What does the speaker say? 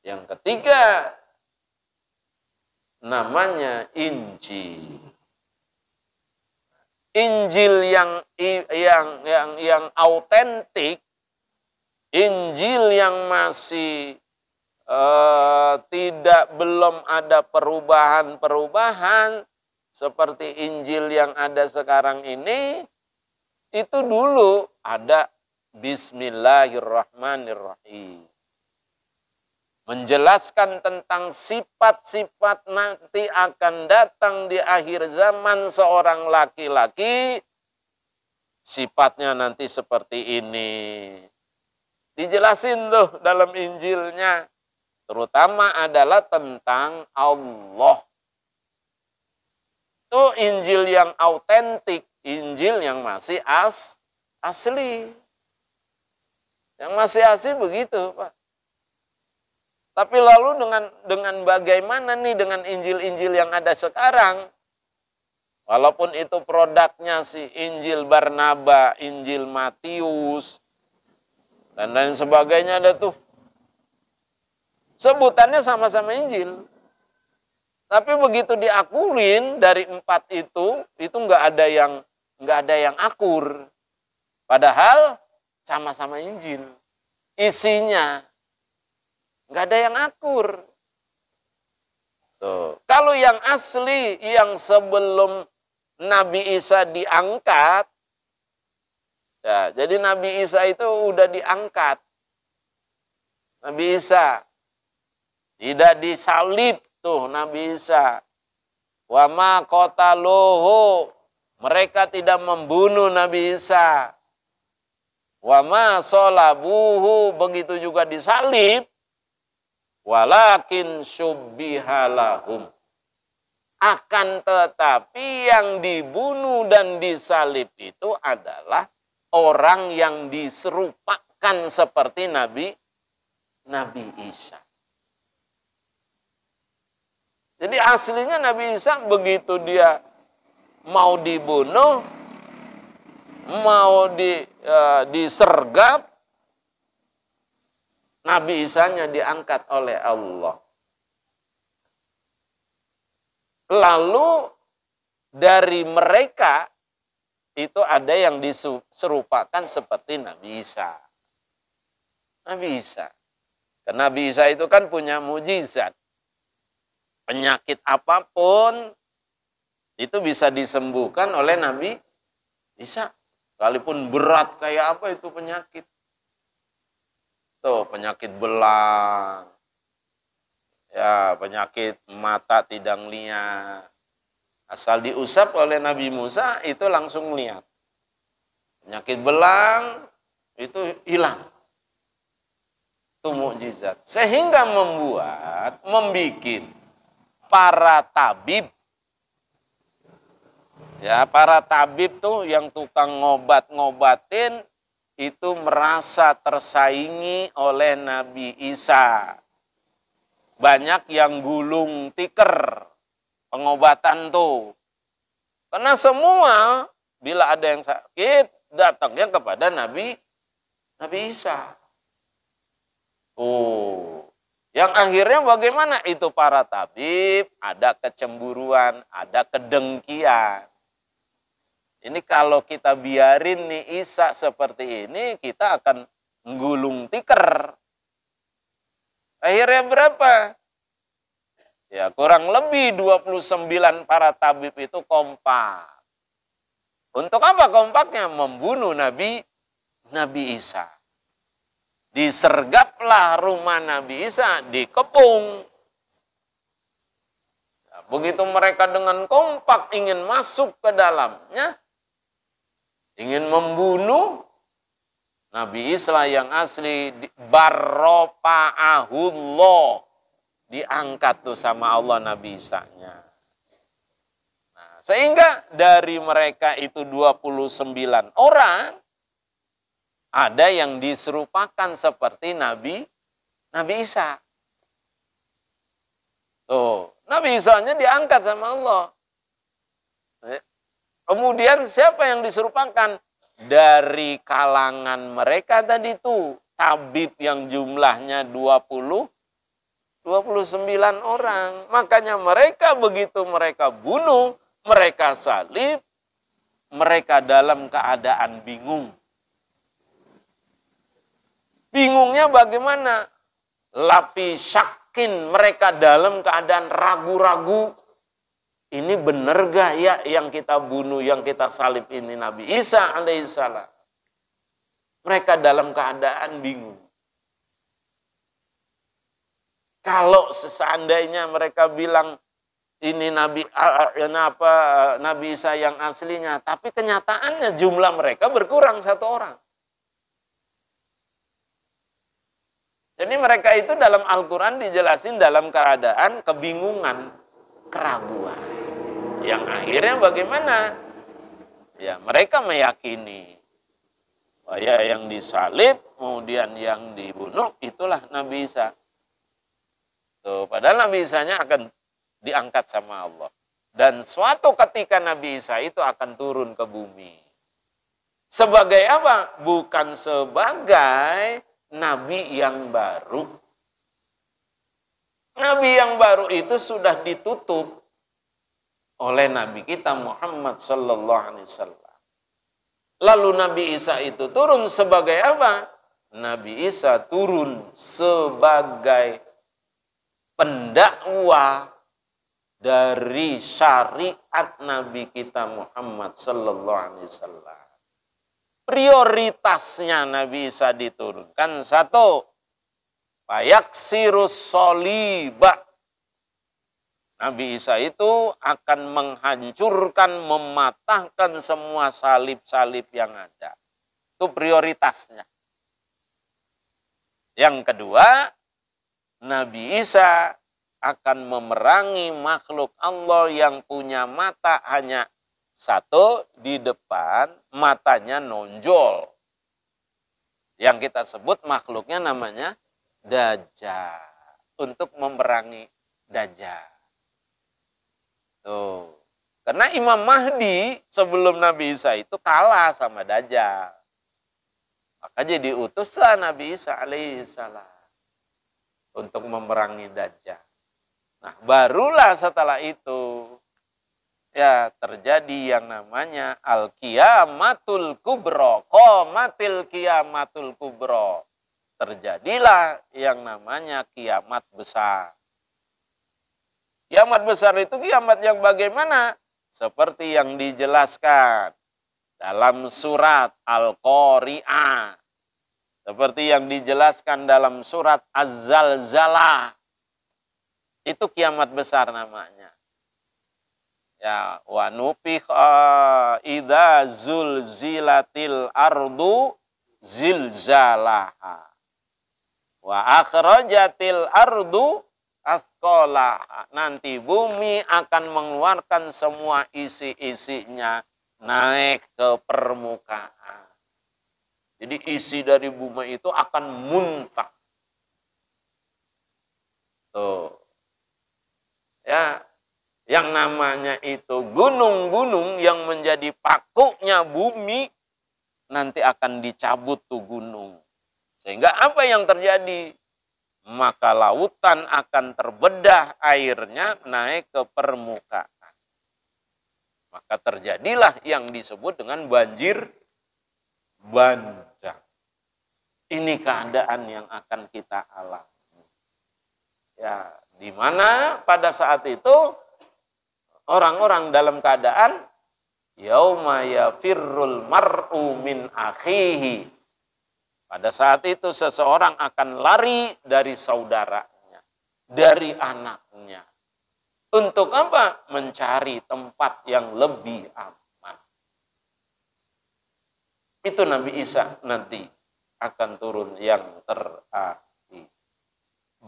Yang ketiga namanya Injil. Injil yang autentik, Injil yang masih belum ada perubahan-perubahan seperti Injil yang ada sekarang ini, itu dulu ada Bismillahirrahmanirrahim. Menjelaskan tentang sifat-sifat nanti akan datang di akhir zaman seorang laki-laki, sifatnya nanti seperti ini. Dijelasin tuh dalam Injilnya, terutama adalah tentang Allah. Itu Injil yang autentik, Injil yang masih asli. Yang masih asli begitu, Pak. Tapi lalu dengan bagaimana nih dengan Injil-Injil yang ada sekarang? Walaupun itu produknya si Injil Barnaba, Injil Matius, dan lain sebagainya ada tuh. Sebutannya sama-sama Injil. Tapi begitu diakurin dari 4 itu nggak ada yang akur. Padahal sama-sama Injil. Isinya nggak ada yang akur. Tuh. Kalau yang asli, yang sebelum Nabi Isa diangkat, ya, jadi Nabi Isa itu udah diangkat. Nabi Isa tidak disalib tuh Nabi Isa. Wa ma qataluhu, mereka tidak membunuh Nabi Isa. Wa ma sholabuhu, begitu juga disalib. Walakin syubbihalahum, akan tetapi yang dibunuh dan disalib itu adalah orang yang diserupakan seperti Nabi Isa. Jadi aslinya Nabi Isa begitu dia mau dibunuh, mau disergap, Nabi Isa-nya diangkat oleh Allah. Lalu dari mereka itu ada yang diserupakan seperti Nabi Isa. Nabi Isa. Karena Nabi Isa itu kan punya mujizat. Penyakit apapun itu bisa disembuhkan oleh Nabi Isa. Sekalipun berat kayak apa itu penyakit. Tuh, penyakit belang, ya, penyakit mata tidak lihat. Asal diusap oleh Nabi Musa, itu langsung lihat. Penyakit belang, itu hilang. Itu mukjizat. Sehingga membuat para tabib, ya, para tabib tuh yang tukang ngobatin, itu merasa tersaingi oleh Nabi Isa. Banyak yang gulung tikar pengobatan tuh. Karena semua bila ada yang sakit datangnya kepada Nabi Isa. Yang akhirnya bagaimana? Itu para tabib ada kecemburuan, ada kedengkian. Ini kalau kita biarin nih Isa seperti ini, kita akan menggulung tikar. Akhirnya berapa? Ya, kurang lebih 29 para tabib itu kompak. Untuk apa kompaknya? Membunuh Nabi Isa. Disergaplah rumah Nabi Isa, dikepung. Nah, begitu mereka dengan kompak ingin masuk ke dalamnya, ingin membunuh Nabi Isa yang asli, barrofa'ahullah, diangkat tuh sama Allah Nabi Isa-nya. Nah, sehingga dari mereka itu 29 orang, ada yang diserupakan seperti Nabi Isa. Tuh, Nabi Isa-nya diangkat sama Allah. Kemudian siapa yang diserupakan? Dari kalangan mereka tadi tuh, tabib yang jumlahnya 29 29 orang. Makanya mereka begitu mereka bunuh, mereka salib, mereka dalam keadaan bingung. Bingungnya bagaimana? Lapi syakin, mereka dalam keadaan ragu-ragu. Ini benar gak ya yang kita bunuh, yang kita salib ini Nabi Isa alaihissalam? Mereka dalam keadaan bingung. Kalau seandainya mereka bilang ini Nabi Isa yang aslinya, tapi kenyataannya jumlah mereka berkurang 1 orang. Jadi mereka itu dalam Al-Quran dijelasin dalam keadaan kebingungan, keraguan. Yang akhirnya bagaimana? Ya mereka meyakini bahwa yang disalib, kemudian yang dibunuh, itulah Nabi Isa. Tuh, padahal Nabi Isa-nya akan diangkat sama Allah. Dan suatu ketika Nabi Isa itu akan turun ke bumi. Sebagai apa? Bukan sebagai Nabi yang baru. Nabi yang baru itu sudah ditutup oleh Nabi kita Muhammad sallallahu alaihi wasallam. Lalu Nabi Isa itu turun sebagai apa? Nabi Isa turun sebagai pendakwah dari syariat Nabi kita Muhammad sallallahu alaihi wasallam. Prioritasnya Nabi Isa diturunkan 1, fayaksirus soliba. Nabi Isa itu akan menghancurkan, mematahkan semua salib-salib yang ada. Itu prioritasnya. Yang kedua, Nabi Isa akan memerangi makhluk Allah yang punya mata hanya 1 di depan, matanya nonjol. Yang kita sebut makhluknya namanya Dajjal. Untuk memerangi Dajjal. Tuh. Karena Imam Mahdi sebelum Nabi Isa itu kalah sama Dajjal. Maka jadi utuslah Nabi Isa alaihissalam untuk memerangi Dajjal. Nah, barulah setelah itu ya terjadi yang namanya al-qiyamatul kubra, qamatil qiyamatul kubra. Terjadilah yang namanya kiamat besar. Kiamat besar itu kiamat yang bagaimana? Seperti yang dijelaskan dalam surat Al-Qari'ah. Seperti yang dijelaskan dalam surat Az-Zalzalah. Itu kiamat besar namanya. Ya, wa nufikha idza zulzilatil ardu zilzalaha. Wa akhrajatil ardu athqalaha. Nanti bumi akan mengeluarkan semua isi-isinya naik ke permukaan. Jadi isi dari bumi itu akan muntah. Tuh. Ya, yang namanya itu gunung-gunung yang menjadi pakuknya bumi nanti akan dicabut tuh gunung. Sehingga apa yang terjadi? Maka lautan akan terbedah, airnya naik ke permukaan. Maka terjadilah yang disebut dengan banjir bandang. Ini keadaan yang akan kita alami. Ya, di mana pada saat itu orang-orang dalam keadaan yauma yafirrul mar'u min akhihi. Pada saat itu seseorang akan lari dari saudaranya, dari anaknya. Untuk apa? Mencari tempat yang lebih aman. Itu Nabi Isa nanti akan turun yang terakhir.